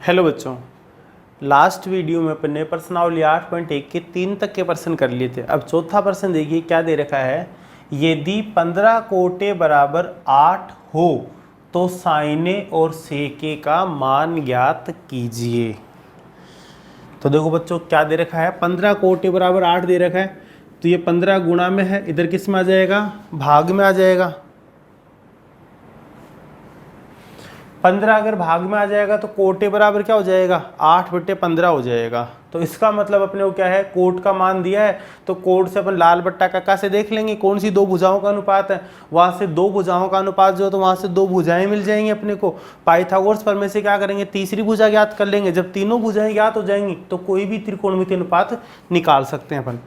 Hello बच्चों, last video में अपने प्रश्नावली 8.1 के 3 तक के प्रश्न कर लिए थे। अब चौथा प्रश्न देखिए क्या दे रखा है। यदि 15 कोटे बराबर 8 हो तो साइने और सेके का मान ज्ञात कीजिए। तो देखो बच्चों क्या दे रखा है, 15 कोटे बराबर 8 दे रखा है, तो ये 15 गुणा में है, इधर किस में आ जाएगा, भाग में आ जाएगा। 15 अगर भाग में आ जाएगा तो कोटे बराबर क्या हो जाएगा, 8/15 हो जाएगा। तो इसका मतलब अपने को क्या है, कोट का मान दिया है, तो कोट से अपन लाल बट्टा कक्का से देख लेंगे कौन सी दो भुजाओं का अनुपात है। वहां से दो भुजाओं का अनुपात जो, तो वहां से दो भुजाएं मिल जाएंगी अपने को। पाइथागोरस प्रमेय से क्या करेंगे, तीसरी भुजा ज्ञात कर लेंगे। जब तीनों भुजाएं ज्ञात हो जाएंगी तो कोई भी त्रिकोणमितीय अनुपात निकाल सकते हैं अपन।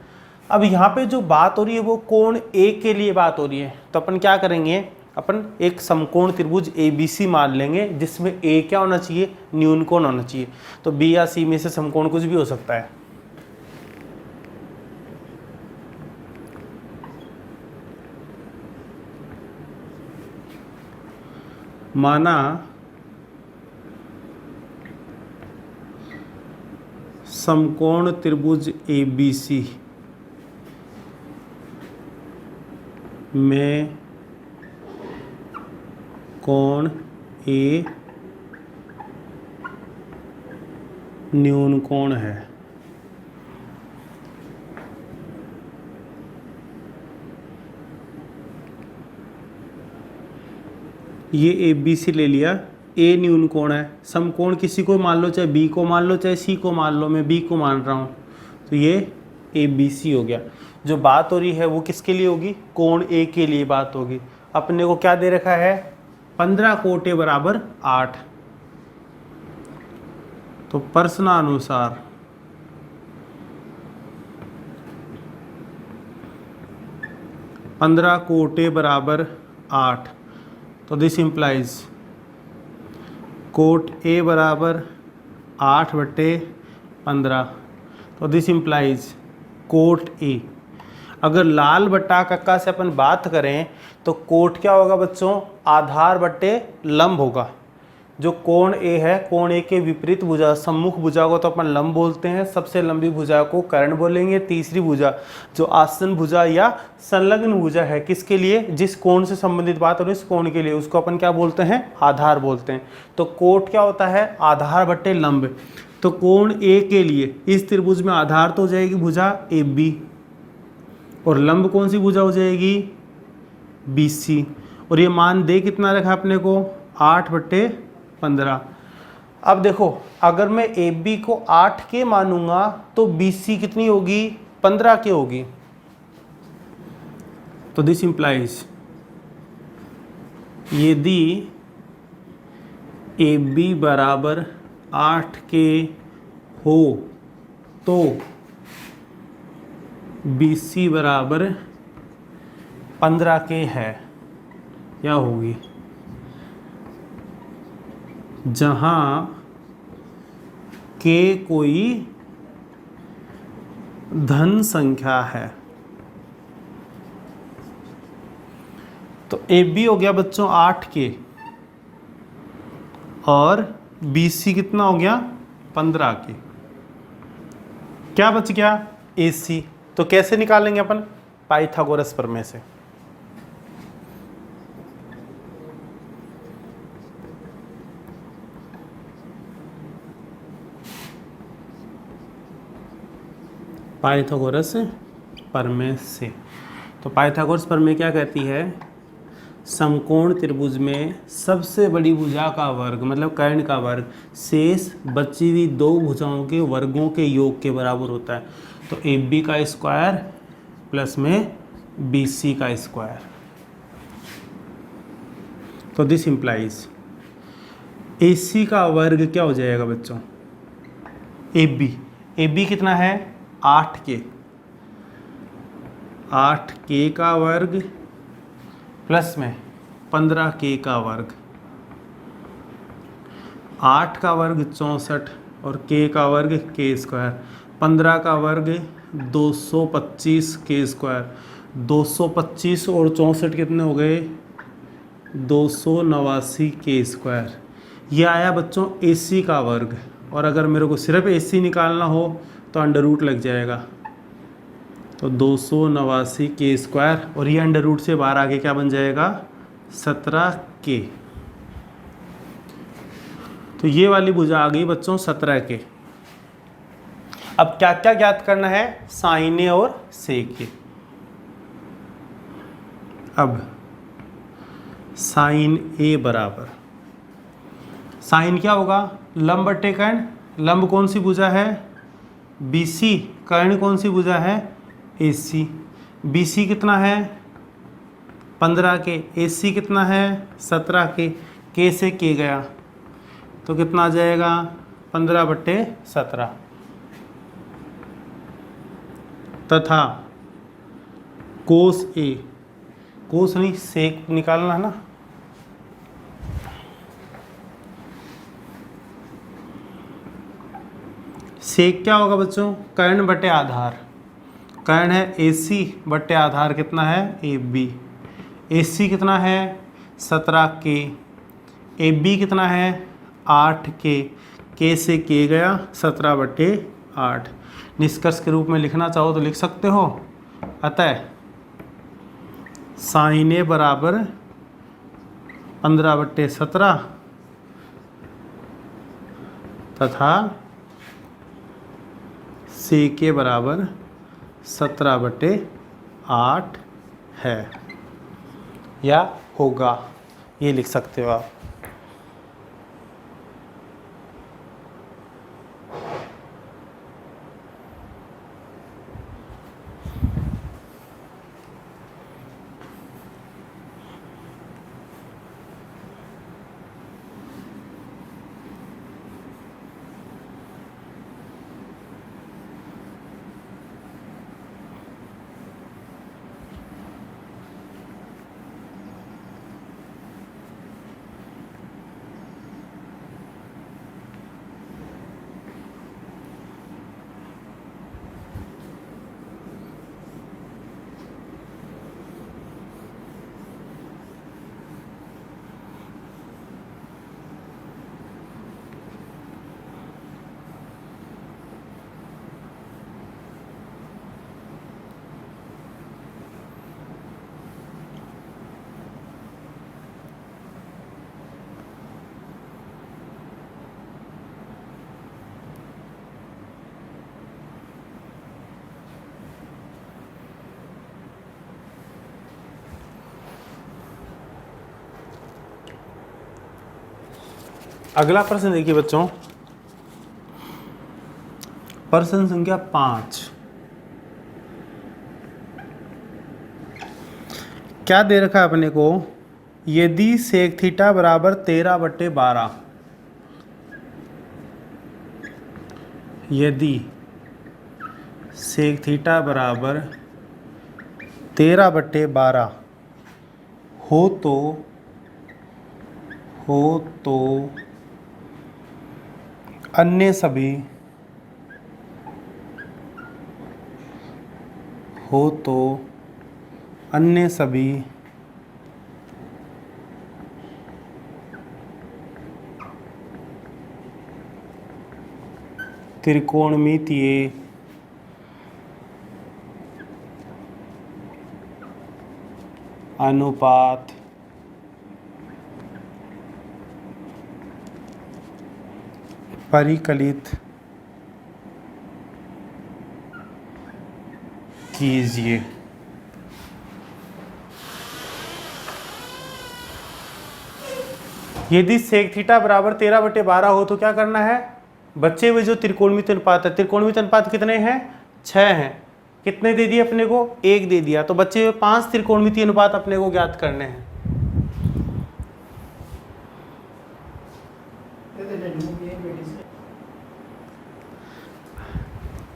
अब यहाँ पे जो बात हो रही है वो कोण ए के लिए बात हो रही है, तो अपन क्या करेंगे, अपन एक समकोण त्रिभुज ABC मान लेंगे जिसमें A क्या होना चाहिए, न्यून कोण होना चाहिए। तो B या C में से समकोण कुछ भी हो सकता है। माना समकोण त्रिभुज ABC में कोण A न्यून कोण है। ये ABC ले लिया, A न्यून कोण है। समकोण किसी को मान लो, चाहे B को मान लो चाहे C को मान लो, मैं B को मान रहा हूँ, तो ये ABC हो गया। जो बात हो रही है वो किसके लिए होगी, कोण A के लिए बात होगी। अपने को क्या दे रखा है, 15 कोटे बराबर 8। तो प्रश्नानुसार पंद्रह कोटे बराबर 8, तो दिस इंप्लाइज कोट A बराबर 8/15, तो दिस इंप्लाइज कोट A। अगर लाल बट्टा कक्का से अपन बात करें तो कोट क्या होगा बच्चों, आधार बट्टे लंब होगा। जो कोण A है, कोण A के विपरीत भुजा, सम्मुख भुजा को तो अपन लंब बोलते हैं, सबसे लंबी भुजा को कर्ण बोलेंगे। तीसरी भुजा जो आसन भुजा या संलग्न भुजा है, किसके लिए, जिस कोण से संबंधित बात हो रही है उस कोण के लिए, उसको अपन क्या बोलते हैं, आधार बोलते हैं। तो कोट क्या होता है, आधार बट्टे लंब। तो कोण A के लिए इस त्रिभुज में आधार तो हो जाएगी भुजा AB, और लंब कौन सी भुजा हो जाएगी, BC। और ये मान दे कितना रखा अपने को, 8/15। अब देखो अगर मैं AB को 8 के मानूंगा तो BC कितनी होगी, 15 के होगी। तो दिस इंप्लाइज यदि AB बराबर 8 के हो तो BC बराबर 15 के है या होगी। जहां K कोई धन संख्या है। तो AB हो गया बच्चों 8 के, और BC कितना हो गया, 15 के। क्या बच गया, AC। तो कैसे निकालेंगे अपन, पाइथागोरस प्रमेय से। पाइथागोरस प्रमेय से, तो पाइथागोरस प्रमेय क्या कहती है, समकोण त्रिभुज में सबसे बड़ी भुजा का वर्ग मतलब कर्ण का वर्ग शेष बची हुई दो भुजाओं के वर्गों के योग के बराबर होता है। तो AB का स्क्वायर प्लस में BC का स्क्वायर। तो दिस इंप्लाइज AC का वर्ग क्या हो जाएगा बच्चों, AB कितना है, 8 के, 8K का वर्ग प्लस में 15K का वर्ग। 8 का वर्ग 64 और K का वर्ग K स्क्वायर। 15 का वर्ग 225 K स्क्वायर। 225 और 64 कितने हो गए, 289 K स्क्वायर। ये आया बच्चों AC का वर्ग। और अगर मेरे को सिर्फ AC निकालना हो तो अंडर रूट लग जाएगा, तो 289 k², और ये अंडर रूट से बाहर आके क्या बन जाएगा 17k। तो ये वाली भुजा आ गई बच्चों 17k। अब क्या क्या ज्ञात करना है, साइन ए और सेक ए। अब साइन ए बराबर, साइन क्या होगा, लंब बटे कर्ण। लंब कौन सी भुजा है, BC। कर्ण कौन सी भुजा है, AC। BC कितना है 15k, AC कितना है 17k। k से k गया तो कितना आ जाएगा 15/17, तथा कोस ए, कोस नहीं सेक निकालना है ना, सेक क्या होगा बच्चों, कर्ण बटे आधार। कर्ण है AC बटे आधार कितना है AB। AC कितना है 17k, AB कितना है 8k। k से k गया 17/8। निष्कर्ष के रूप में लिखना चाहो तो लिख सकते हो। अतः साइन ए बराबर 15/17 तथा सेक के बराबर 17/8 है या होगा, ये लिख सकते हो आप। अगला प्रश्न देखिए बच्चों, प्रश्न संख्या 5। क्या दे रखा है अपने को, यदि सेक थीटा बराबर 13/12, यदि सेक थीटा बराबर 13/12 हो तो अन्य सभी त्रिकोणमितीय अनुपात परिकलित कीजिए। यदि सेक थीटा बराबर 13/12 हो तो क्या करना है, बचे हुए जो त्रिकोणमितीय अनुपात है, त्रिकोणमितीय अनुपात कितने हैं 6 हैं, कितने दे दिए अपने को 1 दे दिया, तो बचे हुए 5 त्रिकोणमितीय अनुपात अपने को ज्ञात करने हैं।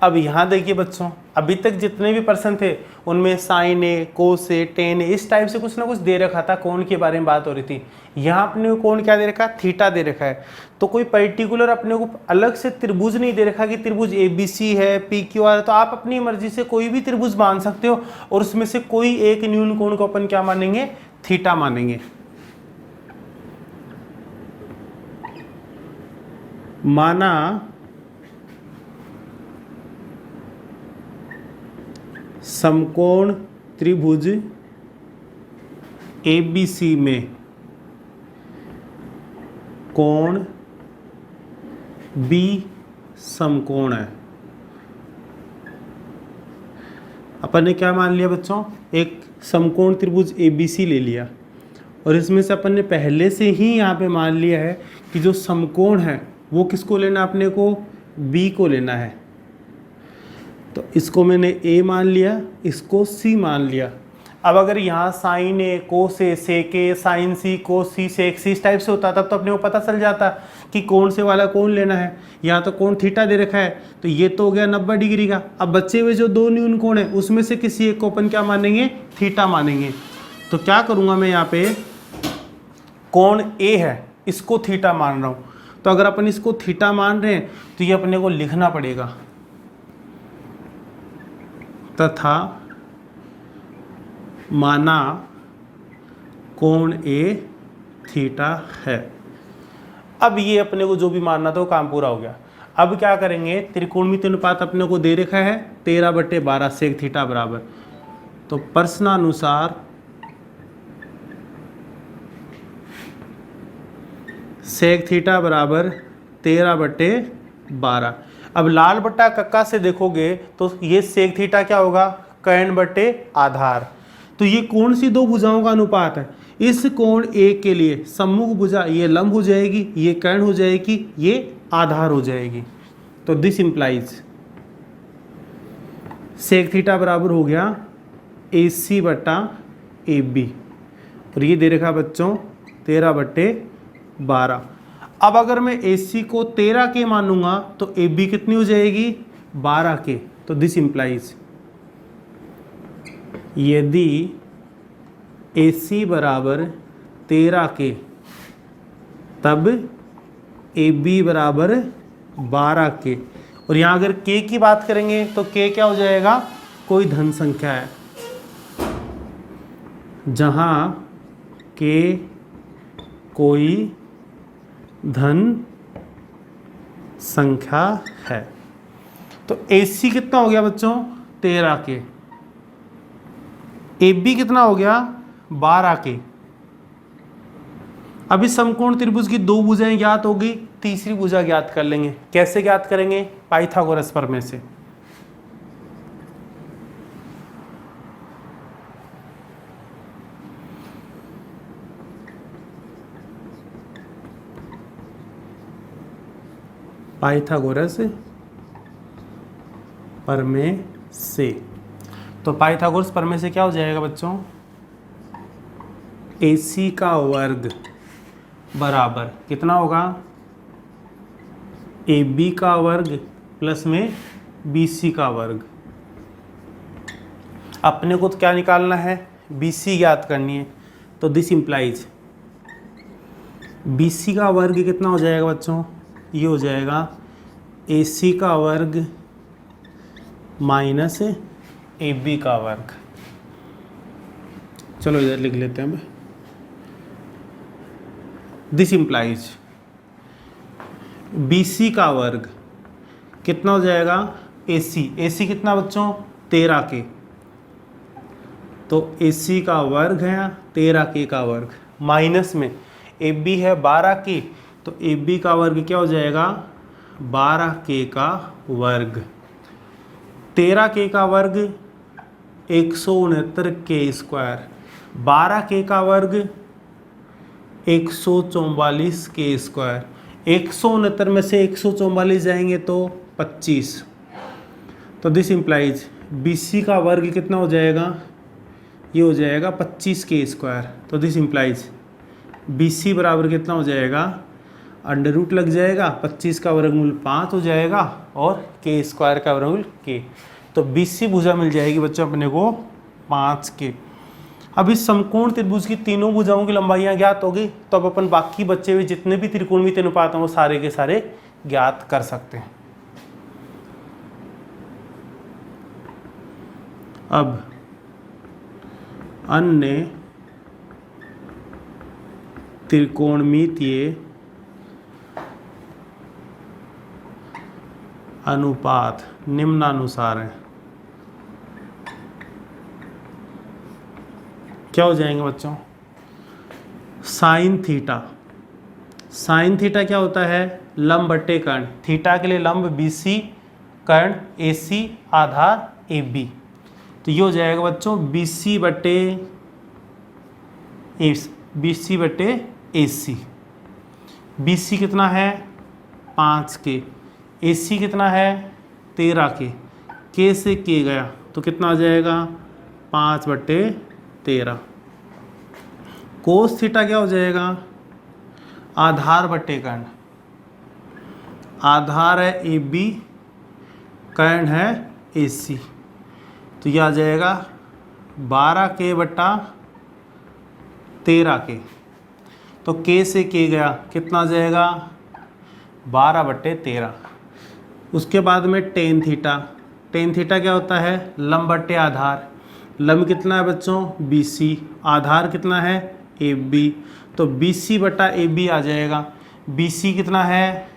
अब यहाँ देखिए बच्चों, अभी तक जितने भी प्रश्न थे उनमें साइन ए, कोस ए, टेन ए, इस टाइप से कुछ ना कुछ दे रखा था, कोण के बारे में बात हो रही थी। यहाँ अपने को कोण क्या दे रखा है, थीटा दे रखा है। तो कोई पर्टिकुलर अपने को अलग से त्रिभुज नहीं दे रखा कि त्रिभुज ABC है, PQR है, तो आप अपनी मर्जी से कोई भी त्रिभुज मान सकते हो और उसमें से कोई एक न्यून कोण को अपन क्या मानेंगे, थीटा मानेंगे। माना समकोण त्रिभुज ABC में कोण B समकोण है। अपन ने क्या मान लिया बच्चों, एक समकोण त्रिभुज ABC ले लिया और इसमें से अपन ने पहले से ही यहाँ पे मान लिया है कि जो समकोण है वो किसको लेना, अपने को B को लेना है। तो इसको मैंने A मान लिया, इसको C मान लिया। अब अगर यहाँ sine A cos A sec A sine C cos C sec C इस टाइप से होता तब तो अपने को पता चल जाता कि कौन से वाला कौन लेना है। यहाँ तो कोण थीटा दे रखा है, तो ये तो हो गया 90 डिग्री का। अब बचे हुए जो दो न्यून कोण है उसमें से किसी एक को अपन क्या मानेंगे, थीटा मानेंगे। तो क्या करूँगा मैं, यहाँ पे कोण A है इसको थीटा मान रहा हूँ, तो अगर अपन इसको थीटा मान रहे हैं तो ये अपने को लिखना पड़ेगा तथा माना कोण A थीटा है। अब ये अपने को जो भी मानना था वो काम पूरा हो गया। अब क्या करेंगे, त्रिकोणमिति अनुपात अपने को दे रखा है 13/12 सेक थीटा बराबर, तो प्रश्नानुसार सेक थीटा बराबर 13/12। अब लाल बट्टा कक्का से देखोगे तो ये सेक थीटा क्या होगा, कर्ण बटे आधार। तो ये कौन सी दो भुजाओं का अनुपात है, इस कोण A के लिए सम्मुख भुजा ये लंब हो जाएगी, ये कर्ण हो जाएगी, ये आधार हो जाएगी। तो दिस इंप्लाइज सेक थीटा बराबर हो गया AC/AB और ये दे रखा बच्चों 13/12। अब अगर मैं AC को 13 के मानूंगा तो AB कितनी हो जाएगी, 12 के। तो दिस इंप्लाइज यदि AC बराबर 13 के तब AB बराबर 12 के। और यहाँ अगर K की बात करेंगे तो K क्या हो जाएगा, कोई धन संख्या है। जहाँ K कोई धन संख्या है तो AC कितना हो गया बच्चों, 13 के। AB कितना हो गया, 12 के। अभी समकोण त्रिभुज की दो भुजाएं ज्ञात होगी, तीसरी भुजा ज्ञात कर लेंगे। कैसे ज्ञात करेंगे, पाइथागोरस प्रमेय से। पाइथागोरस प्रमेय से, तो पाइथागोरस प्रमेय से क्या हो जाएगा बच्चों, AC का वर्ग बराबर कितना होगा, AB का वर्ग प्लस में BC का वर्ग। अपने को तो क्या निकालना है, BC ज्ञात करनी है। तो दिस इंप्लाइज BC का वर्ग कितना हो जाएगा बच्चों, ये हो जाएगा AC का वर्ग माइनस AB का वर्ग। चलो इधर लिख लेते हैं हम। दिस इंप्लाइज BC का वर्ग कितना हो जाएगा, AC कितना बच्चों, 13 के। तो AC का वर्ग है 13 के का वर्ग, माइनस में AB है 12 के, तो AB का वर्ग क्या हो जाएगा, 12 के का वर्ग। 13 के का वर्ग 169 के स्क्वायर, 12 के का वर्ग 144 के स्क्वायर। 169 में से 144 जाएंगे तो 25। तो दिस इंप्लाइज BC का वर्ग कितना हो जाएगा, ये हो जाएगा 25 के स्क्वायर। तो दिस इंप्लाइज BC बराबर कितना हो जाएगा, अंडर रूट लग जाएगा, 25 का वर्गमूल 5 हो जाएगा और के स्क्वायर का वर्गमूल के। तो BC भुजा मिल जाएगी बच्चों अपने को 5 के। अब इस समकोण त्रिभुज की तीनों भुजाओं की लंबाइयां ज्ञात होगी, तो अब अपन बाकी बचे हुए जितने भी त्रिकोणमिति अनुपात हैं वो सारे के सारे ज्ञात कर सकते हैं। अब अन्य त्रिकोणमितीय अनुपात निम्नानुसार है। क्या हो जाएंगे बच्चों? Sine theta. साइन थीटा क्या होता है? लंब बट्टे कर्ण। थीटा के लिए लंब BC, कर्ण AC, आधार AB। तो ये हो जाएगा बच्चों BC बट्टे AC। BC कितना है? 5 के। AC कितना है? 13 के। K से K गया तो कितना आ जाएगा? 5/13। कोस थीटा क्या हो जाएगा? आधार बट्टे कर्ण। आधार है AB, कर्ण है AC, तो यह आ जाएगा 12K/13K। तो K से K गया कितना आ जाएगा? 12/13। उसके बाद में टेन थीटा। टेन थीटा क्या होता है? लंब बट्टे आधार। लंब कितना है बच्चों? BC। आधार कितना है? AB। तो BC/AB आ जाएगा। BC कितना है?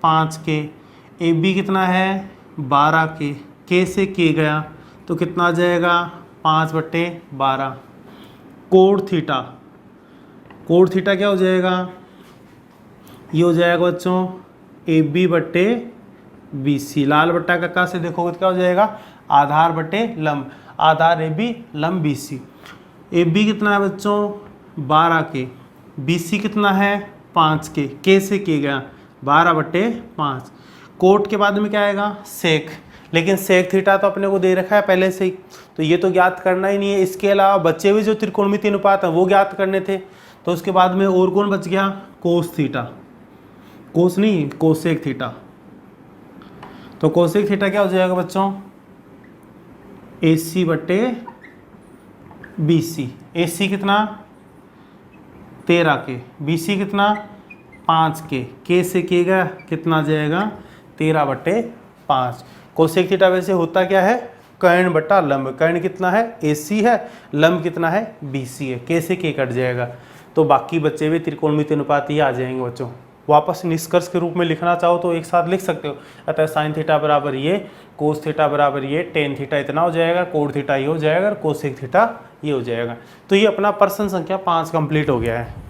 5K। AB कितना है? 12K। K से K गया तो कितना आ जाएगा? 5/12। कोण थीटा। कोण थीटा क्या हो जाएगा? ये हो जाएगा बच्चों AB/BC। लाल बट्टा कक्का से देखोगे तो क्या हो जाएगा? आधार बट्टे लंब। आधार AB, लंब BC। AB कितना है बच्चों? 12K। BC कितना है? 5K। K से K गया 12/5। कोट के बाद में क्या आएगा? सेक। लेकिन सेक थीटा तो अपने को दे रखा है पहले से ही, तो ये तो ज्ञात करना ही नहीं है। इसके अलावा बच्चे भी जो त्रिकोणमितीय अनुपात है वो ज्ञात करने थे। तो उसके बाद में और कौन बच गया? कोस थीटा। कोस नहीं, कोसेक थीटा। तो कोसेक थीटा क्या हो जाएगा बच्चों? AC/BC। AC कितना? 13K। BC कितना? 5K। K से K गया कितना आ जाएगा? 13/5। कोसेक थीटा वैसे होता क्या है? कर्ण बटा लंब। कर्ण कितना है? AC है। लंब कितना है? BC है। K से K कट जाएगा तो बाकी बच्चे भी त्रिकोणमितीय अनुपात ही आ जाएंगे बच्चों। वापस निष्कर्ष के रूप में लिखना चाहो तो एक साथ लिख सकते हो। अतः साइन थीटा बराबर ये, कोस थीटा बराबर ये, टेन थीटा इतना हो जाएगा, कोण थीटा ये हो जाएगा और कोसेक थीटा ये हो जाएगा। तो ये अपना प्रश्न संख्या 5 कंप्लीट हो गया है।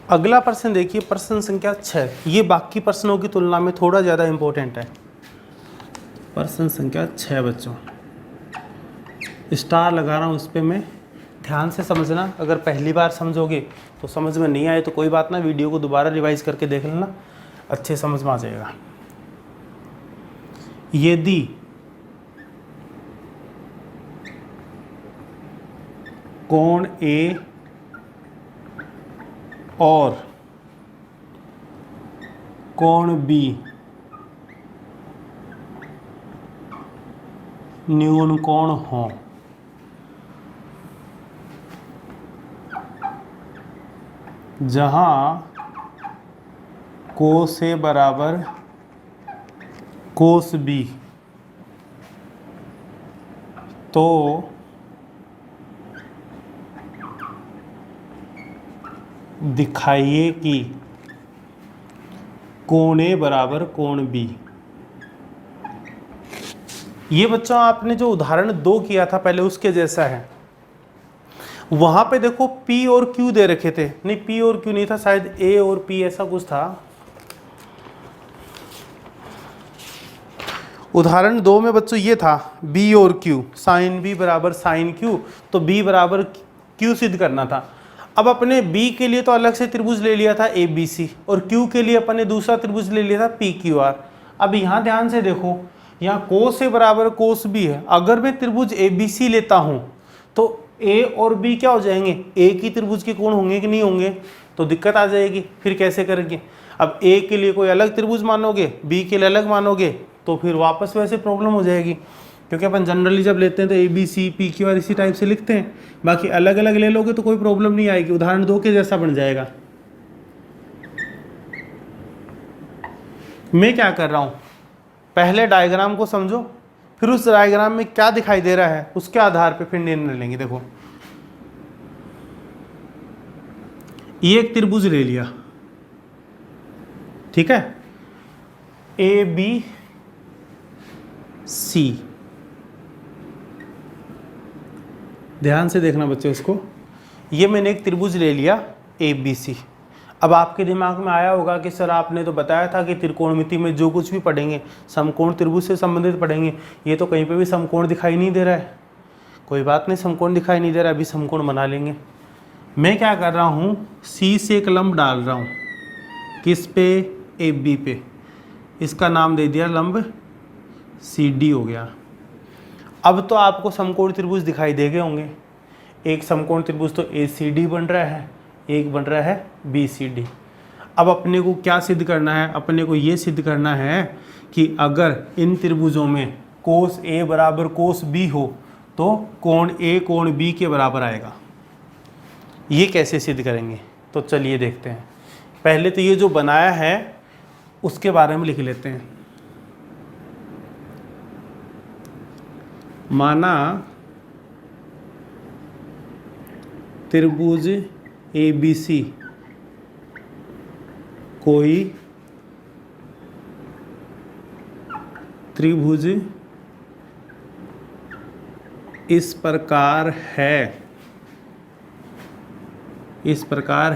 अगला प्रश्न देखिए, प्रश्न संख्या 6। ये बाकी प्रश्नों की तुलना में थोड़ा ज़्यादा इम्पोर्टेंट है। प्रश्न संख्या 6 बच्चों, स्टार लगा रहा हूँ, उस पर मैं ध्यान से समझना। अगर पहली बार समझोगे तो समझ में नहीं आए तो कोई बात ना, वीडियो को दोबारा रिवाइज करके देख लेना, अच्छे समझ में आ जाएगा। यदि कोण A और कोण B न्यून कोण हो, जहां कोस A बराबर कोस B, तो दिखाइए कि कोण A बराबर कोण B। ये बच्चों आपने जो उदाहरण 2 किया था पहले उसके जैसा है। वहां पे देखो P और Q दे रखे थे, नहीं P और Q नहीं था, शायद A और P ऐसा कुछ था। उदाहरण 2 में बच्चों ये था B और Q, साइन B बराबर साइन Q, तो B बराबर Q सिद्ध करना था। अब अपने B के लिए तो अलग से त्रिभुज ले लिया था ABC, और Q के लिए अपने दूसरा त्रिभुज ले लिया था PQR। अब यहाँ ध्यान से देखो, यहाँ कोस A बराबर कोस B है। अगर मैं त्रिभुज ABC लेता हूँ तो A और B क्या हो जाएंगे, एक ही त्रिभुज के कोण होंगे कि नहीं होंगे, तो दिक्कत आ जाएगी। फिर कैसे करेंगे, अब A के लिए कोई अलग त्रिभुज मानोगे, B के लिए अलग मानोगे, तो फिर वापस वैसे प्रॉब्लम हो जाएगी। क्योंकि अपन जनरली जब लेते हैं तो ABC PQR इसी टाइप से लिखते हैं, बाकी अलग अलग ले लोगे तो कोई प्रॉब्लम नहीं आएगी, उदाहरण 2 के जैसा बन जाएगा। मैं क्या कर रहा हूँ, पहले डायग्राम को समझो, फिर उस डायग्राम में क्या दिखाई दे रहा है उसके आधार पे फिर निर्णय लेंगे। देखो ये एक त्रिभुज ले लिया, ठीक है, ABC, ध्यान से देखना बच्चों इसको, ये मैंने एक त्रिभुज ले लिया ABC। अब आपके दिमाग में आया होगा कि सर आपने तो बताया था कि त्रिकोणमिति में जो कुछ भी पढ़ेंगे समकोण त्रिभुज से संबंधित पढ़ेंगे, ये तो कहीं पे भी समकोण दिखाई नहीं दे रहा है। कोई बात नहीं, समकोण दिखाई नहीं दे रहा, अभी समकोण बना लेंगे। मैं क्या कर रहा हूँ, C से एक लंब डाल रहा हूँ, किस पे, AB पे, इसका नाम दे दिया लंब CD हो गया। अब तो आपको समकोण त्रिभुज दिखाई दे गए होंगे, एक समकोण त्रिभुज तो ACD बन रहा है, एक बन रहा है BCD। अब अपने को क्या सिद्ध करना है, अपने को ये सिद्ध करना है कि अगर इन त्रिभुजों में कोस A बराबर कोस B हो तो कोण A कोण B के बराबर आएगा। ये कैसे सिद्ध करेंगे, तो चलिए देखते हैं। पहले तो ये जो बनाया है उसके बारे में लिख लेते हैं। माना त्रिभुज ABC कोई त्रिभुज इस प्रकार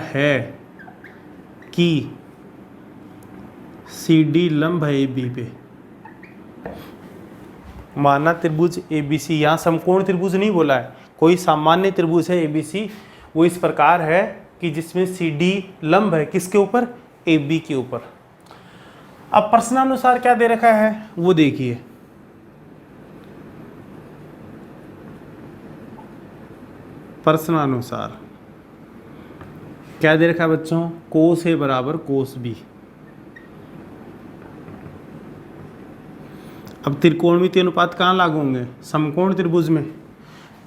है कि CD लंब है AB पे। माना त्रिभुज ABC, यहाँ समकोण त्रिभुज नहीं बोला है, कोई सामान्य त्रिभुज है ABC, वो इस प्रकार है कि जिसमें CD लंब है किसके ऊपर, AB के ऊपर। अब प्रश्नानुसार क्या दे रखा है वो देखिए, प्रश्नानुसार क्या दे रखा है बच्चों, कोस A बराबर कोस B। अब त्रिकोणमिति अनुपात कहाँ लागू होंगे, समकोण त्रिभुज में,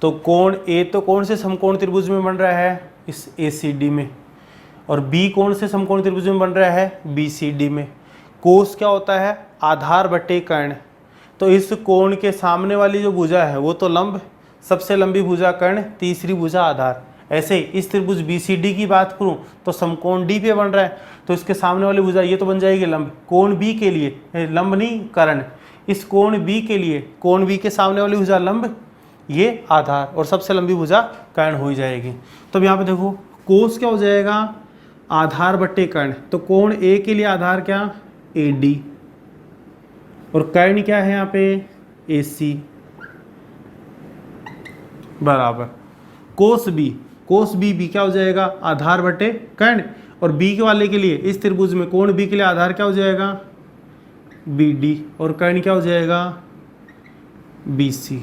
तो कोण A तो कौन से समकोण त्रिभुज में बन रहा है, इस ACD में, और B कौन से समकोण त्रिभुज में बन रहा है, BCD में। कोस क्या होता है, आधार बटे कर्ण, तो इस कोण के सामने वाली जो भुजा है वो तो लंब, सबसे लंबी भुजा कर्ण, तीसरी भुजा आधार। ऐसे इस त्रिभुज BCD की बात करूं तो समकोण D पे बन रहा है, तो इसके सामने वाली भुजा ये तो बन जाएगी लंब। कोण B के लिए, लंब नहीं कर्ण, इस कोण B के लिए कोण B के सामने वाली भुजा लंब, ये आधार, और सबसे लंबी भुजा कर्ण हो जाएगी। तो यहाँ पे देखो कोस क्या हो जाएगा, आधार बट्टे कर्ण, तो कोण A के लिए आधार क्या, AD, और कर्ण क्या है यहाँ पे, AC बराबर कोस B भी क्या हो जाएगा, आधार बटे कर्ण, और B के वाले के लिए इस त्रिभुज में कोण B के लिए आधार क्या हो जाएगा, BD, और कर्ण क्या हो जाएगा, BC।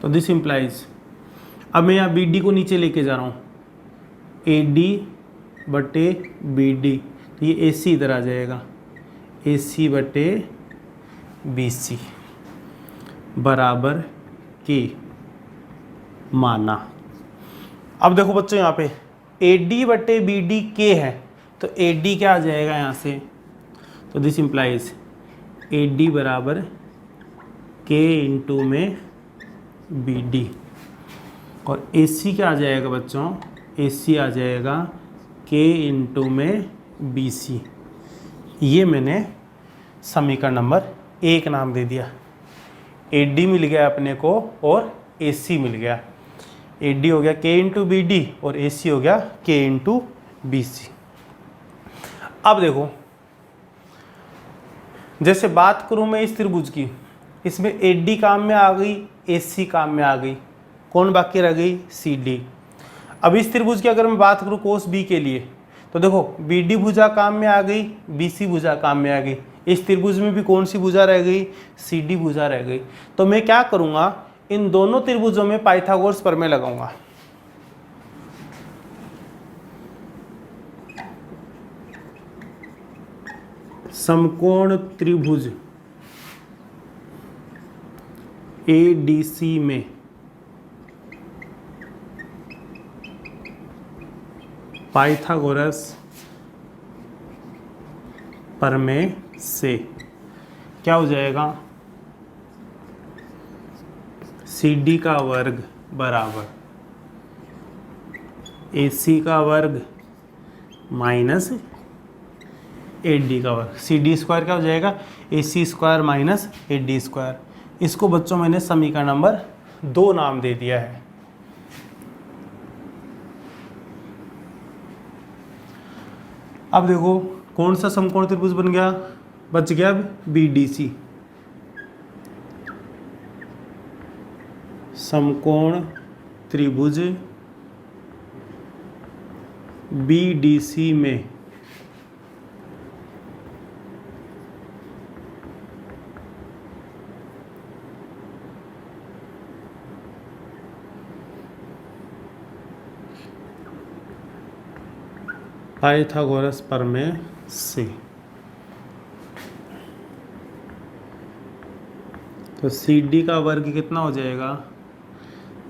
तो दिस इम्प्लाइज, अब मैं यहाँ BD को नीचे लेके जा रहा हूँ, AD बटे BD, तो ये AC इधर आ जाएगा, AC बटे BC बराबर के, माना। अब देखो बच्चों यहाँ पे AD बटे BD के है, तो AD क्या आ जाएगा यहाँ से, तो दिस इम्प्लाइज AD बराबर के इंटू में BD, और AC क्या आ जाएगा बच्चों, AC आ जाएगा K इंटू में BC। ये मैंने समीकरण नंबर 1 नाम दे दिया। AD मिल गया अपने को और AC मिल गया। AD हो गया K इंटू BD और AC हो गया K इंटू BC। अब देखो, जैसे बात करूं मैं इस त्रिभुज की, इसमें AD काम में आ गई, AC काम में आ गई, कौन बाकी रह गई? CD। अब इस त्रिभुज की अगर मैं बात करूं कोस B के लिए, तो देखो BD भुजा काम में आ गई, BC भुजा काम में आ गई। इस त्रिभुज में भी कौन सी भुजा रह गई? CD भुजा रह गई। तो मैं क्या करूंगा, इन दोनों त्रिभुजों में पाइथागोरस प्रमेय लगाऊंगा। समकोण त्रिभुज ADC में पाइथागोरस प्रमेय से क्या हो जाएगा? CD का वर्ग बराबर AC का वर्ग माइनस AD का वर्ग। CD स्क्वायर क्या हो जाएगा? AC square minus AD square. इसको बच्चों मैंने समीकरण नंबर 2 नाम दे दिया है। अब देखो कौन सा समकोण त्रिभुज बन गया? बच गया BDC। समकोण त्रिभुज BDC में पाइथागोरस प्रमेय से। तो CD का वर्ग कितना हो जाएगा?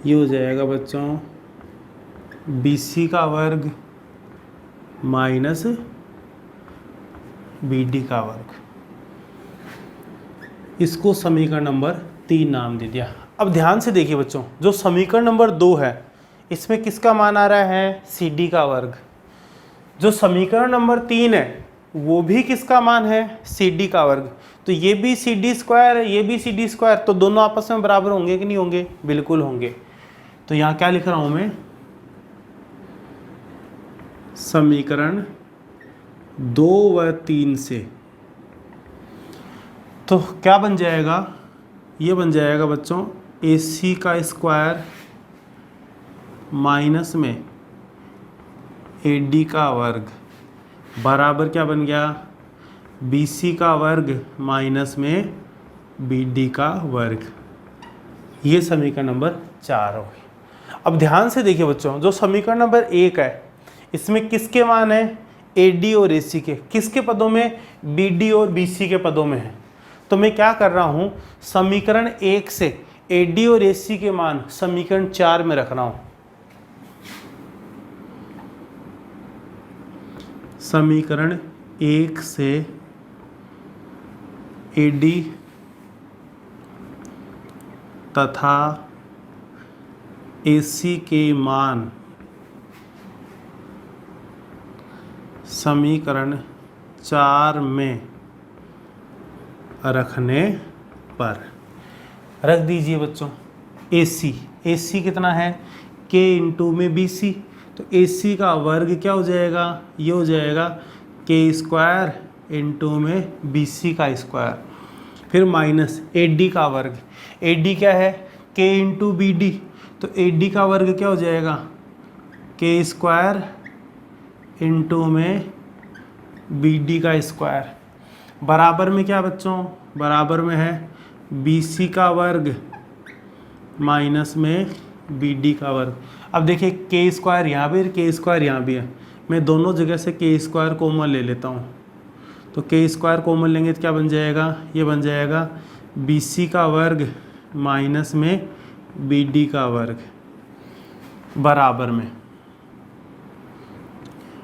ये हो जाएगा बच्चों BC का वर्ग माइनस BD का वर्ग। इसको समीकरण नंबर 3 नाम दे दिया। अब ध्यान से देखिए बच्चों, जो समीकरण नंबर 2 है इसमें किसका मान आ रहा है? CD का वर्ग। जो समीकरण नंबर 3 है वो भी किसका मान है? CD का वर्ग। तो ये भी CD स्क्वायर है, ये भी CD स्क्वायर, तो दोनों आपस में बराबर होंगे कि नहीं होंगे? बिल्कुल होंगे। तो यहाँ क्या लिख रहा हूं मैं? समीकरण 2 व 3 से तो क्या बन जाएगा? ये बन जाएगा बच्चों AC का स्क्वायर माइनस में AD का वर्ग बराबर क्या बन गया? BC का वर्ग माइनस में BD का वर्ग। ये समीकरण नंबर 4 हो गई। अब ध्यान से देखिए बच्चों, जो समीकरण नंबर 1 है इसमें किसके मान है? AD और AC के। किसके पदों में? BD और BC के पदों में है। तो मैं क्या कर रहा हूँ, समीकरण 1 से AD और AC के मान समीकरण 4 में रख रहा हूँ। समीकरण 1 से AD तथा AC के मान समीकरण 4 में रखने पर रख दीजिए बच्चों। AC कितना है? K इंटू में BC। तो AC का वर्ग क्या हो जाएगा? ये हो जाएगा K स्क्वायर इंटू में BC का स्क्वायर, फिर माइनस AD का वर्ग। AD क्या है? K into BD। तो AD का वर्ग क्या हो जाएगा? K स्क्वायर इंटू में BD का स्क्वायर बराबर में क्या बच्चों? बराबर में है BC का वर्ग माइनस में BD का वर्ग। अब देखिए K स्क्वायर यहाँ भी है, K स्क्वायर यहाँ भी है। मैं दोनों जगह से K स्क्वायर कॉमन ले लेता हूँ। तो K स्क्वायर कॉमन लेंगे तो क्या बन जाएगा? ये बन जाएगा BC का वर्ग माइनस में BD का वर्ग बराबर में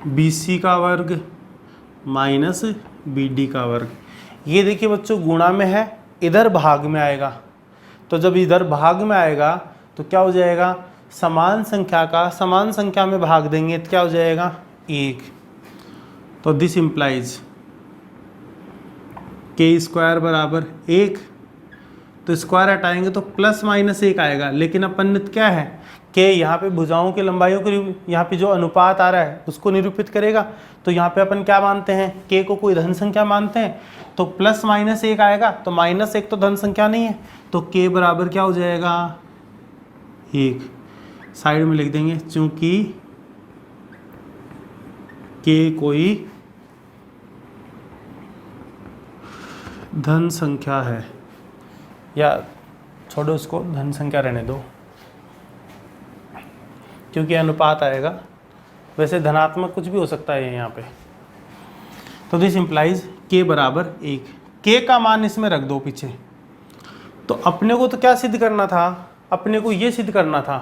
BC का वर्ग माइनस BD का वर्ग। ये देखिए बच्चों गुणा में है, इधर भाग में आएगा। तो जब इधर भाग में आएगा तो क्या हो जाएगा? समान संख्या का समान संख्या में भाग देंगे तो क्या हो जाएगा? 1। तो दिस इम्प्लाइज K स्क्वायर बराबर 1। तो स्क्वायर हटाएंगे तो +-1 आएगा, लेकिन अपन ने क्या है कि यहाँ पे भुजाओं की लंबाइयों को यहाँ पे जो अनुपात आ रहा है उसको निरूपित करेगा। तो यहाँ पे अपन क्या मानते हैं, के को कोई धन संख्या मानते हैं, तो +-1 आएगा, तो -1 तो धन संख्या नहीं है, तो के बराबर क्या हो जाएगा 1। साइड में लिख देंगे, चूंकि के कोई धन संख्या है, या छोड़ो इसको, धन संख्या रहने दो क्योंकि अनुपात आएगा, वैसे धनात्मक कुछ भी हो सकता है यहाँ पे। तो दिस इंप्लाइज के बराबर 1। के का मान इसमें रख दो पीछे। तो अपने को तो क्या सिद्ध करना था, अपने को ये सिद्ध करना था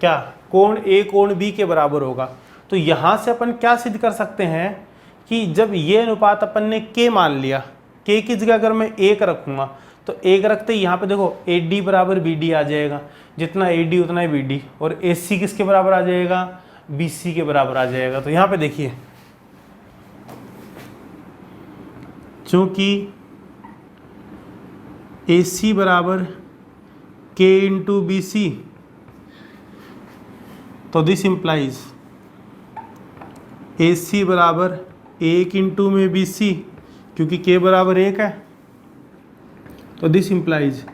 क्या, कोण ए कोण बी के बराबर होगा। तो यहाँ से अपन क्या सिद्ध कर सकते हैं कि जब ये अनुपात अपन ने के मान लिया, के की जगह अगर मैं 1 रखूँगा तो 1 रखते ही यहाँ पे देखो AD बराबर BD आ जाएगा, जितना AD उतना ही BD, और AC किसके बराबर आ जाएगा, BC के बराबर आ जाएगा। तो यहाँ पे देखिए, चूंकि AC बराबर K इंटू BC, तो दिस इंप्लाइज AC बराबर 1 इंटू में BC, क्योंकि K बराबर 1 है, तो दिस इंप्लाइज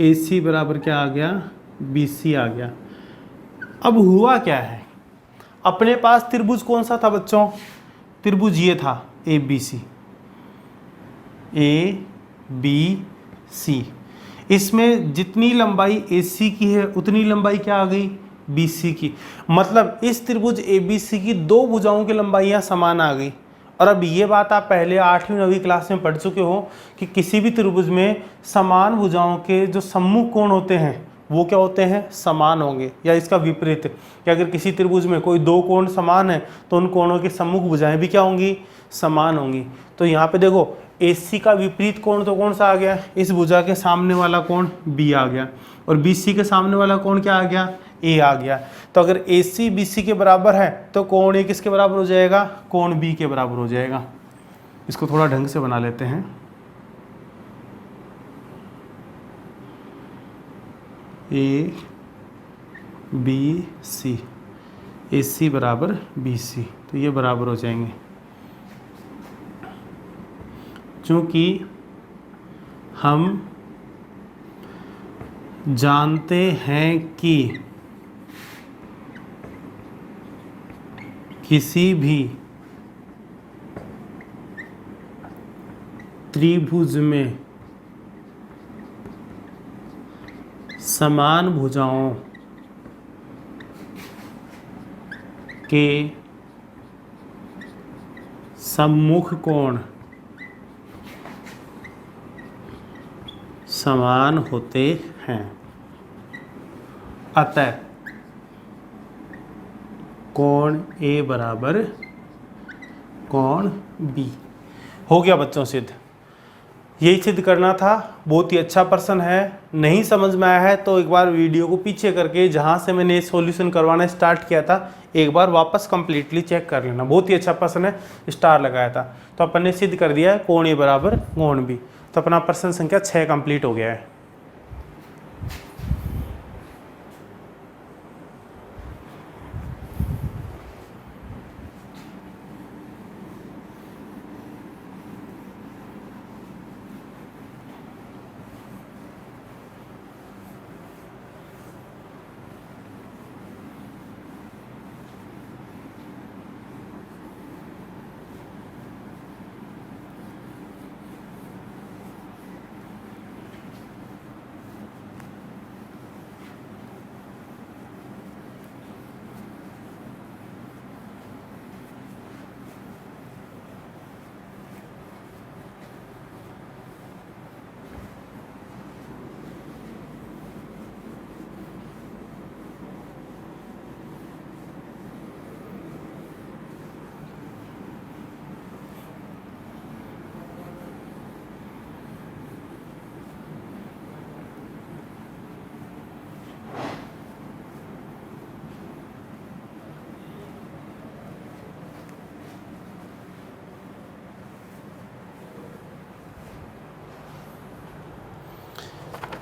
AC बराबर क्या आ गया, BC आ गया। अब हुआ क्या है, अपने पास त्रिभुज कौन सा था बच्चों, त्रिभुज ये था ABC, ABC। इसमें जितनी लंबाई AC की है उतनी लंबाई क्या आ गई, BC की। मतलब इस त्रिभुज ABC की दो भुजाओं की लंबाइयाँ समान आ गई। और अब ये बात आप पहले 8वीं 9वीं क्लास में पढ़ चुके हो कि किसी भी त्रिभुज में समान भुजाओं के जो सम्मुख कोण होते हैं वो क्या होते हैं, समान होंगे। या इसका विपरीत कि अगर किसी त्रिभुज में कोई दो कोण समान है तो उन कोणों की सम्मुख भुजाएं भी क्या होंगी, समान होंगी। तो यहाँ पे देखो AC का विपरीत कोण तो कौन सा आ गया, इस भुजा के सामने वाला कोण B आ गया, और BC के सामने वाला कोण क्या आ गया, A आ गया। तो अगर AC BC के बराबर है तो कोण A किसके बराबर हो जाएगा, कोण B के बराबर हो जाएगा। इसको थोड़ा ढंग से बना लेते हैं, ABC, AC बराबर BC, तो ये बराबर हो जाएंगे। चूंकि हम जानते हैं कि किसी भी त्रिभुज में समान भुजाओं के सम्मुख कोण समान होते हैं, अतः कोण A बराबर कोण B। हो गया बच्चों सिद्ध, यही सिद्ध करना था। बहुत ही अच्छा प्रश्न है, नहीं समझ में आया है तो एक बार वीडियो को पीछे करके जहाँ से मैंने सॉल्यूशन करवाना स्टार्ट किया था एक बार वापस कंप्लीटली चेक कर लेना। बहुत ही अच्छा प्रश्न है, स्टार लगाया था। तो अपन ने सिद्ध कर दिया है कोण A बराबर कोण B। तो अपना प्रश्न संख्या 6 कंप्लीट हो गया है।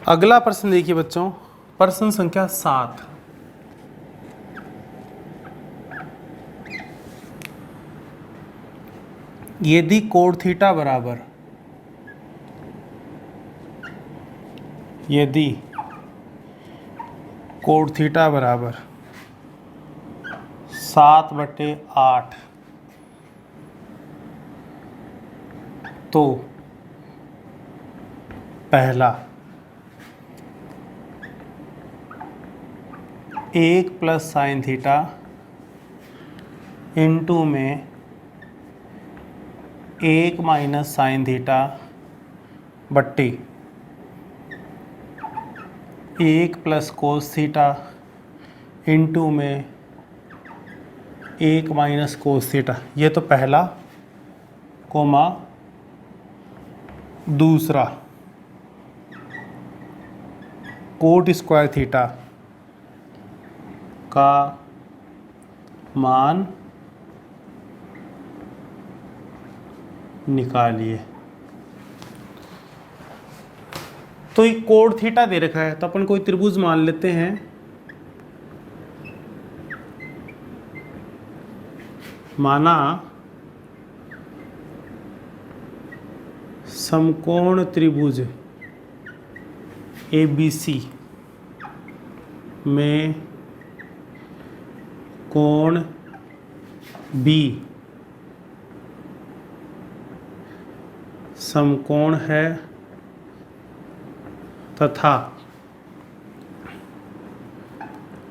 अगला प्रश्न देखिए बच्चों, प्रश्न संख्या 7। यदि कोण थीटा बराबर, यदि कोण थीटा बराबर 7/8 तो पहला 1 प्लस साइन थीटा इंटू में 1 माइनस साइन थीटा बट्टी 1 प्लस कोस थीटा इंटू में 1 माइनस कोस थीटा। ये तो पहला कोमा दूसरा कोट स्क्वायर थीटा का मान निकालिए। तो एक कोण थीटा दे रखा है, तो अपन कोई त्रिभुज मान लेते हैं। माना समकोण त्रिभुज ABC में कोण B समकोण है तथा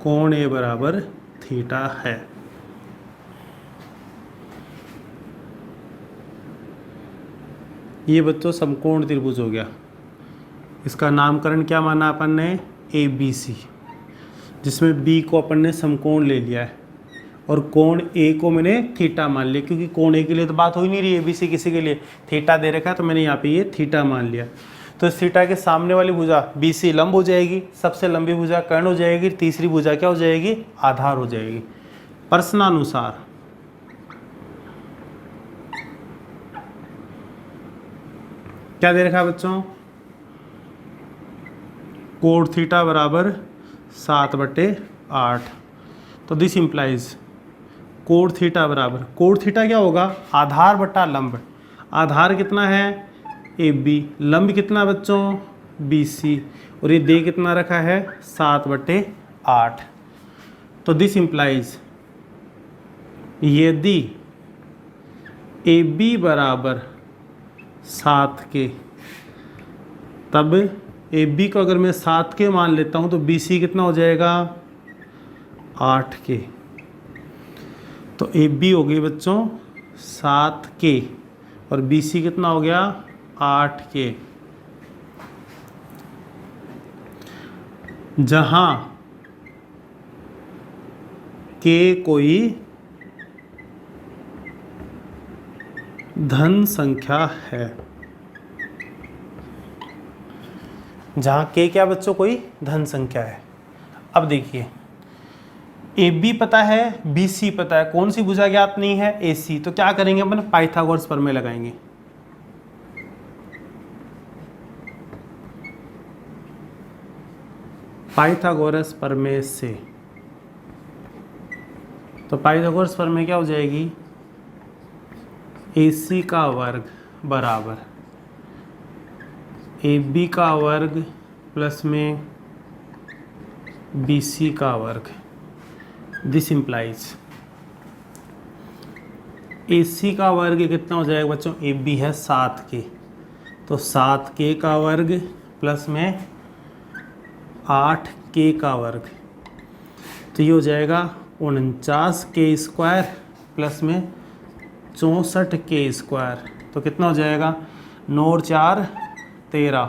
कोण A बराबर थीटा है। ये बच्चों समकोण त्रिभुज हो गया। इसका नामकरण क्या माना अपन ने, ABC, जिसमें B को अपन ने समकोण ले लिया है और कोण A को मैंने थीटा मान लिया, क्योंकि कोण A के लिए तो बात हो ही नहीं रही, ABC किसी के लिए थीटा दे रखा है, तो मैंने यहाँ पे ये थीटा मान लिया। तो इस थीटा के सामने वाली भुजा BC लंब हो जाएगी, सबसे लंबी भुजा कर्ण हो जाएगी, तीसरी भुजा क्या हो जाएगी, आधार हो जाएगी। प्रश्नानुसार क्या दे रखा है बच्चों, कोण थीटा बराबर 7/8। तो दिस इंप्लाइज कोण थीटा बराबर, कोण थीटा क्या होगा, आधार बटा लंब। आधार कितना है AB, लंब कितना बच्चों BC, और ये दे कितना रखा है 7/8। तो दिस इंप्लाइज यदि AB बराबर 7 के, तब AB को अगर मैं 7 के मान लेता हूँ तो BC कितना हो जाएगा 8 के। तो AB हो गई बच्चों 7 के और BC कितना हो गया 8 के। जहाँ K कोई धन संख्या है, जहाँ K क्या बच्चों कोई धन संख्या है। अब देखिए AB पता है, BC पता है, कौन सी भुजा ज्ञात नहीं है, AC। तो क्या करेंगे अपन, पाइथागोरस प्रमेय लगाएंगे। पाइथागोरस प्रमेय से, तो पाइथागोरस प्रमेय क्या हो जाएगी, AC का वर्ग बराबर AB का वर्ग प्लस में BC का वर्ग। दिस इंप्लाइज AC का वर्ग कितना हो जाएगा बच्चों, AB है 7 के, तो 7K का वर्ग प्लस में 8K का वर्ग, तो ये हो जाएगा 49K स्क्वायर प्लस में 64K स्क्वायर। तो कितना हो जाएगा 9 और 4 13,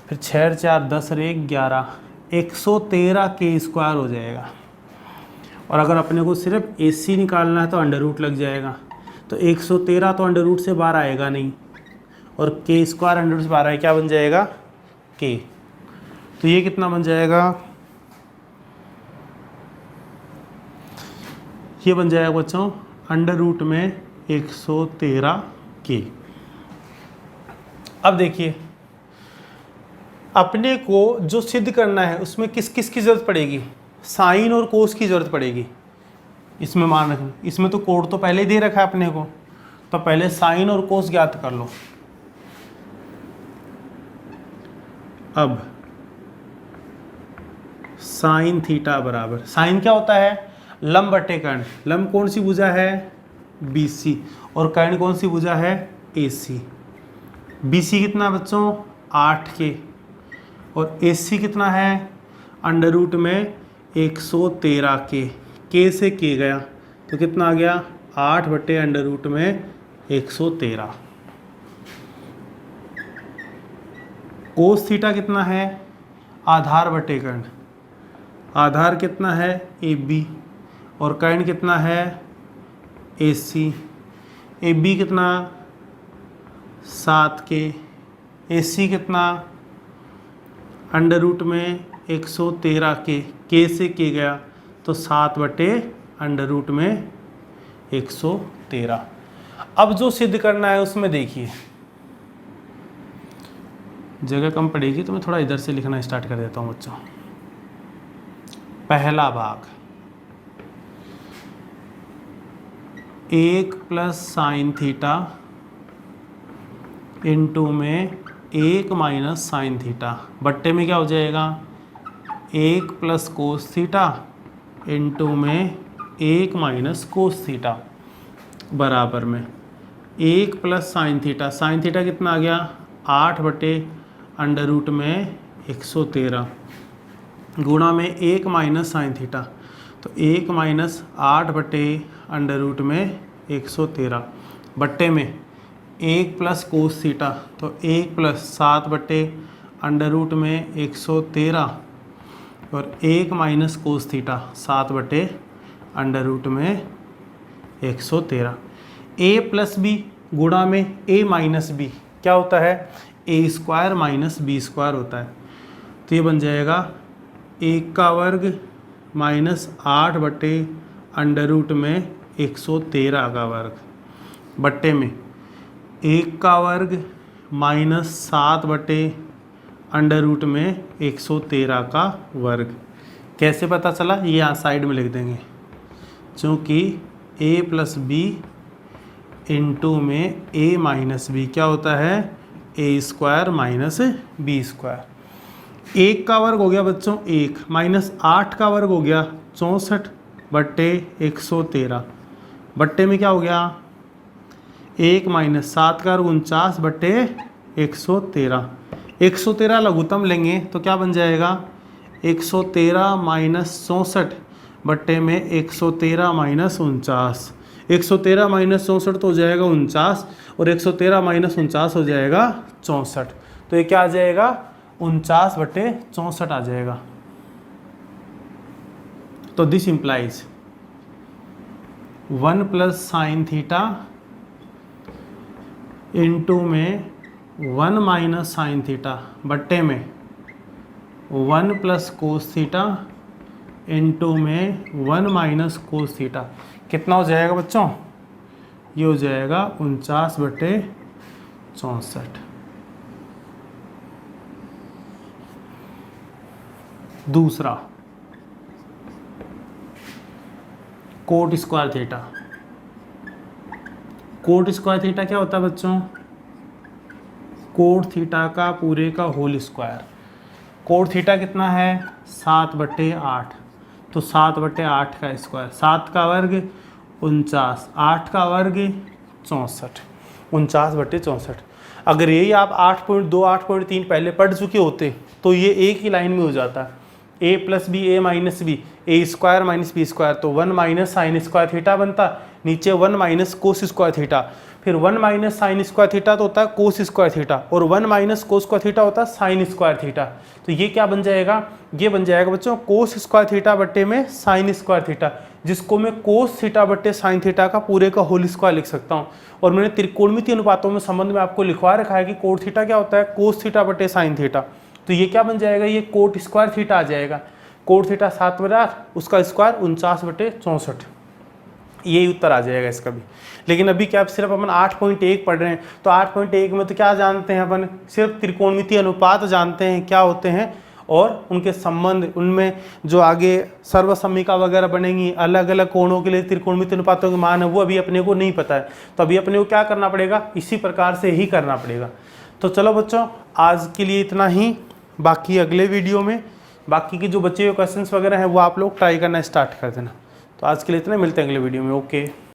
फिर 6 और 4 10 और 1 11, 113K स्क्वायर हो जाएगा। और अगर अपने को सिर्फ AC निकालना है तो अंडर रूट लग जाएगा, तो 113 तो अंडर रूट से बाहर आएगा नहीं, और K स्क्वायर अंडर रूट से बाहर आए क्या बन जाएगा K। तो ये कितना बन जाएगा, ये बन जाएगा बच्चों अंडर रूट में 113K। अब देखिए अपने को जो सिद्ध करना है उसमें किस किस की जरूरत पड़ेगी, साइन और कोस की जरूरत पड़ेगी। इसमें मान रखना, इसमें तो कोड तो पहले ही दे रखा है अपने को, तो पहले साइन और कोस ज्ञात कर लो। अब साइन थीटा बराबर, साइन क्या होता है, लंब बटे कर्ण। लंब कौन सी भुजा है, BC, और कर्ण कौन सी भुजा है, AC। BC कितना बच्चों 8 के, और AC कितना है अंडर रूट में 113 के से के गया तो कितना आ गया 8 बटे अंडर रूट में 113। कोस थीटा कितना है, आधार बटे कर्ण। आधार कितना है AB, और कर्ण कितना है AC। AB कितना 7 के, AC कितना अंडर रूट में 113 के से के गया तो 7 बटे अंडर रूट में 113। अब जो सिद्ध करना है उसमें देखिए जगह कम पड़ेगी तो मैं थोड़ा इधर से लिखना स्टार्ट कर देता हूँ बच्चों। पहला भाग 1 प्लस साइन थीटा इंटू में 1 माइनस साइन थीटा बट्टे में क्या हो जाएगा 1 प्लस कोस थीटा इंटू में 1 माइनस कोस थीटा बराबर में 1 plus sine theta. Sine theta कितना आ गया 8 बटे अंडर रूट में 113 गुणा में 1 माइनस साइन थीटा, तो 1 माइनस 8 बटे अंडर रूट में 113 बट्टे में 1 प्लस कोस थीटा, तो 1 प्लस 7 बटे अंडर रूट में 113 और 1 माइनस कोस थीटा 7 बटे अंडर रूट में 113। a प्लस बी गुणा में a माइनस बी क्या होता है a square minus B square होता है, तो ये बन जाएगा 1 का वर्ग माइनस 8 बटे अंडर रूट में 113 का वर्ग बट्टे में 1 का वर्ग माइनस 7 बटे अंडर रूट में 113 का वर्ग। कैसे पता चला, ये यहाँ साइड में लिख देंगे, क्योंकि a प्लस बी इंटू में a माइनस बी क्या होता है a square minus B square. 1 का वर्ग हो गया बच्चों 1 माइनस 8 का वर्ग हो गया 64 बट्टे 113 बट्टे में क्या हो गया 1 माइनस 7 का वर्ग 49 बट्टे 113। 113 लघुत्तम लेंगे तो क्या बन जाएगा 113 माइनस 64 बट्टे में 113 माइनस 49। 113 माइनस 64 तो हो जाएगा 49 और 113 माइनस 49 हो जाएगा 64, तो ये क्या आ जाएगा 49 बटे 64 आ जाएगा। तो this implies 1 plus sine theta into में 1 माइनस साइन थीटा बट्टे में 1 प्लस कोस थीटा इंटू में 1 माइनस कोस थीटा कितना हो जाएगा बच्चों, ये हो जाएगा 49 बटे 64। दूसरा coat square theta. Coat square theta क्या होता है बच्चों, कोट थीटा का पूरे का होल स्क्वायर। कोट थीटा कितना है 7 बटे 8, तो 7 बटे 8 का स्क्वायर, 7 का वर्ग 49, 8 का वर्ग 64, 49 बटे 64। अगर यही आप 8.2 8.3 पहले पढ़ चुके होते तो ये एक ही लाइन में हो जाता, a plus B A minus B A square minus B square, तो 1 माइनस साइन स्क्वायर थीटा बनता, नीचे 1 माइनस कोस स्क्वायर थीटा, फिर 1 माइनस साइन स्क्वायर थीटा तो होता है कोस स्क्वायर थीटा, और 1 माइनस कोस स्क्वायर थीटा होता है साइन स्क्वायर थीटा। तो ये क्या बन जाएगा, ये बन जाएगा बच्चों कोस स्क्वायर थीटा बट्टे में साइन स्क्वायर थीटा, जिसको मैं कोस थीटा बट्टे साइन थीटा का पूरे का होल स्क्वायर लिख सकता हूँ। और मैंने त्रिकोणमितीय अनुपातों में संबंध में आपको लिखवा रखा है कि कोट थीटा क्या होता है कोस थीटा बट्टे साइन थीटा, तो ये क्या बन जाएगा, ये कोट स्क्वायर थीटा आ जाएगा। कोट थीटा 7 बटे 8 उसका स्क्वायर 49 बटे 64। यही उत्तर आ जाएगा इसका भी। लेकिन अभी क्या सिर्फ अपन 8.1 पढ़ रहे हैं, तो 8.1 में तो क्या जानते हैं अपन, सिर्फ त्रिकोणमितीय अनुपात जानते हैं क्या होते हैं और उनके संबंध, उनमें जो आगे सर्वसम्मिका वगैरह बनेंगी, अलग अलग कोणों के लिए त्रिकोणमितीय अनुपातों के मान है वो अभी अपने को नहीं पता है। तो अभी अपने को क्या करना पड़ेगा, इसी प्रकार से ही करना पड़ेगा। तो चलो बच्चों आज के लिए इतना ही, बाकी अगले वीडियो में बाकी के जो बचे हुए क्वेश्चंस वगैरह हैं वो आप लोग ट्राई करना स्टार्ट कर देना। तो आज के लिए इतना, मिलते हैं अगले वीडियो में। ओके।